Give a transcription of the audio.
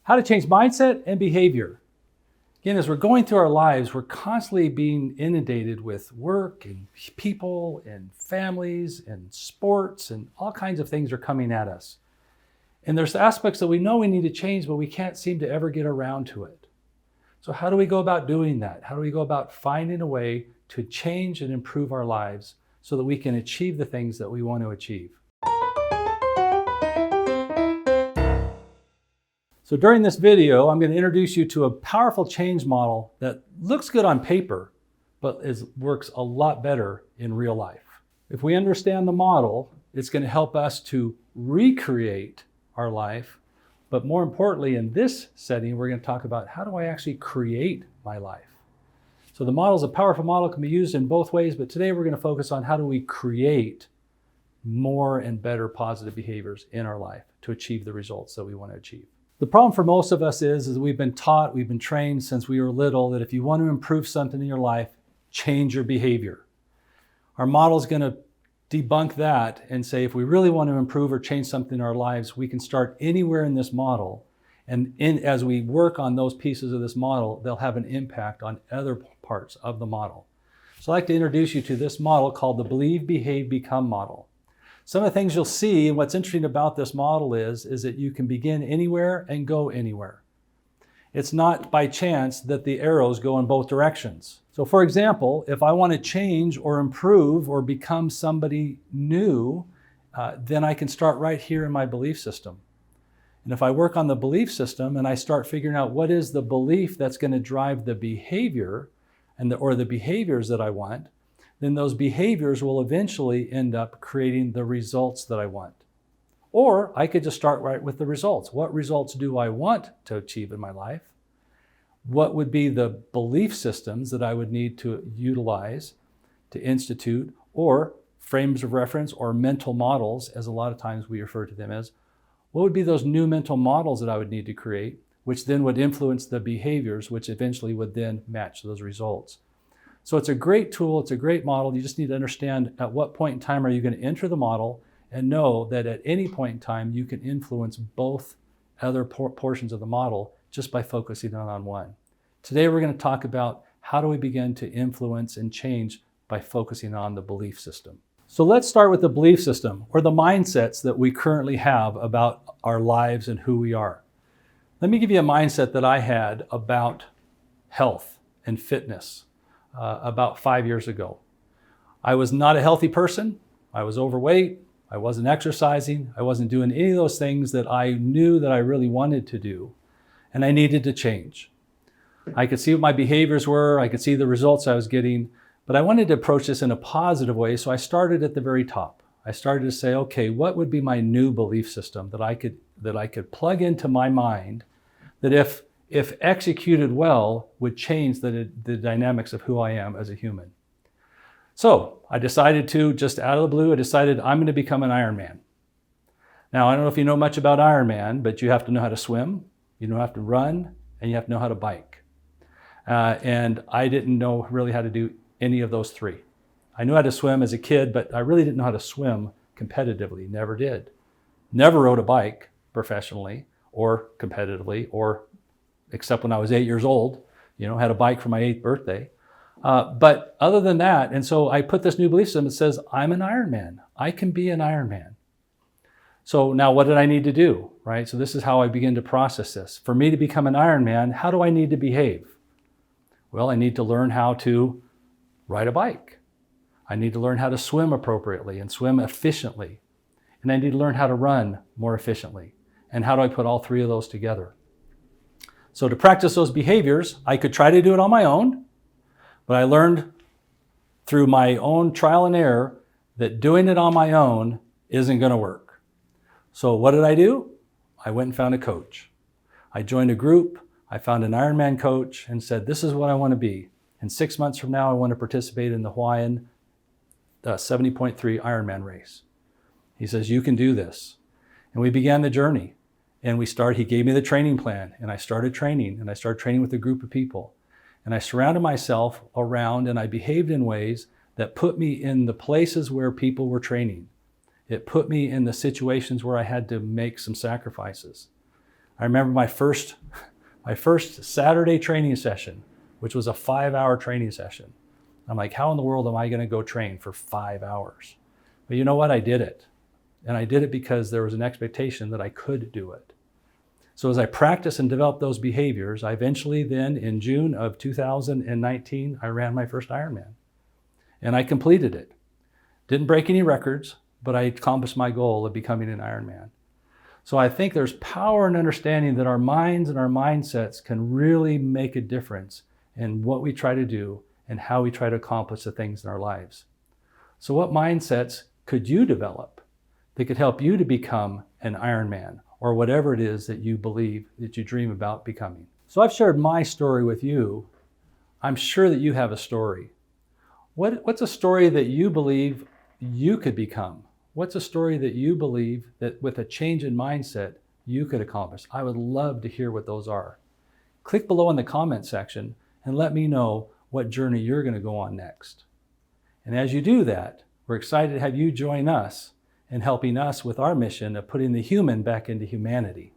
How to change mindset and behavior. Again, as we're going through our lives, we're constantly being inundated with work and people and families and sports, and all kinds of things are coming at us. And there's aspects that we know we need to change, but we can't seem to ever get around to it. So how do we go about doing that? How do we go about finding a way to change and improve our lives so that we can achieve the things that we want to achieve? So during this video, I'm going to introduce you to a powerful change model that looks good on paper, but works a lot better in real life. If we understand the model, it's going to help us to recreate our life. But more importantly, in this setting, we're going to talk about how do I actually create my life? So the model is a powerful model, can be used in both ways, but today we're going to focus on how do we create more and better positive behaviors in our life to achieve the results that we want to achieve. The problem for most of us is we've been taught, we've been trained since we were little that if you want to improve something in your life, change your behavior. Our model is going to debunk that and say if we really want to improve or change something in our lives, we can start anywhere in this model. And as we work on those pieces of this model, they'll have an impact on other parts of the model. So I'd like to introduce you to this model called the Believe, Behave, Become model. Some of the things you'll see, and what's interesting about this model is that you can begin anywhere and go anywhere. It's not by chance that the arrows go in both directions. So for example, if I want to change or improve or become somebody new, then I can start right here in my belief system. And if I work on the belief system and I start figuring out what is the belief that's going to drive the behavior or the behaviors that I want, then those behaviors will eventually end up creating the results that I want. Or I could just start right with the results. What results do I want to achieve in my life? What would be the belief systems that I would need to utilize to institute, or frames of reference or mental models, as a lot of times we refer to them as? What would be those new mental models that I would need to create, which then would influence the behaviors, which eventually would then match those results? So it's a great tool, it's a great model. You just need to understand at what point in time are you going to enter the model and know that at any point in time you can influence both other portions of the model just by focusing on one. Today we're going to talk about how do we begin to influence and change by focusing on the belief system. So let's start with the belief system, or the mindsets that we currently have about our lives and who we are. Let me give you a mindset that I had about health and fitness. About 5 years ago. I was not a healthy person. I was overweight. I wasn't exercising. I wasn't doing any of those things that I knew that I really wanted to do. And I needed to change. I could see what my behaviors were. I could see the results I was getting. But I wanted to approach this in a positive way. So I started at the very top. I started to say, okay, what would be my new belief system that I could plug into my mind that if executed well, would change the dynamics of who I am as a human. So I decided to, just out of the blue, I'm going to become an Ironman. Now, I don't know if you know much about Ironman, but you have to know how to swim, you have to run, and you have to know how to bike. And I didn't know really how to do any of those three. I knew how to swim as a kid, but I really didn't know how to swim competitively, never did. Never rode a bike professionally or competitively, or except when I was 8 years old, had a bike for my 8th birthday. But other than that, and so I put this new belief system that says, I'm an Ironman. I can be an Ironman. So now what did I need to do, right? So this is how I begin to process this. For me to become an Ironman, how do I need to behave? Well, I need to learn how to ride a bike. I need to learn how to swim appropriately and swim efficiently. And I need to learn how to run more efficiently. And how do I put all three of those together? So to practice those behaviors, I could try to do it on my own, but I learned through my own trial and error that doing it on my own isn't going to work. So what did I do? I went and found a coach. I joined a group, I found an Ironman coach and said, this is what I want to be. And 6 months from now, I want to participate in the Hawaiian 70.3 Ironman race. He says, you can do this. And we began the journey. And he gave me the training plan, and I started training with a group of people. And I surrounded myself around, and I behaved in ways that put me in the places where people were training. It put me in the situations where I had to make some sacrifices. I remember my first Saturday training session, which was a 5-hour training session. I'm like, how in the world am I going to go train for 5 hours? But you know what? I did it. And I did it because there was an expectation that I could do it. So as I practiced and developed those behaviors, I eventually then, in June of 2019, I ran my first Ironman. And I completed it. Didn't break any records, but I accomplished my goal of becoming an Ironman. So I think there's power in understanding that our minds and our mindsets can really make a difference in what we try to do and how we try to accomplish the things in our lives. So what mindsets could you develop that could help you to become an Ironman or whatever it is that you believe, that you dream about becoming? So I've shared my story with you. I'm sure that you have a story. What's a story that you believe you could become? What's a story that you believe that with a change in mindset you could accomplish? I would love to hear what those are. Click below in the comment section and let me know what journey you're going to go on next. And as you do that, we're excited to have you join us in helping us with our mission of putting the human back into humanity.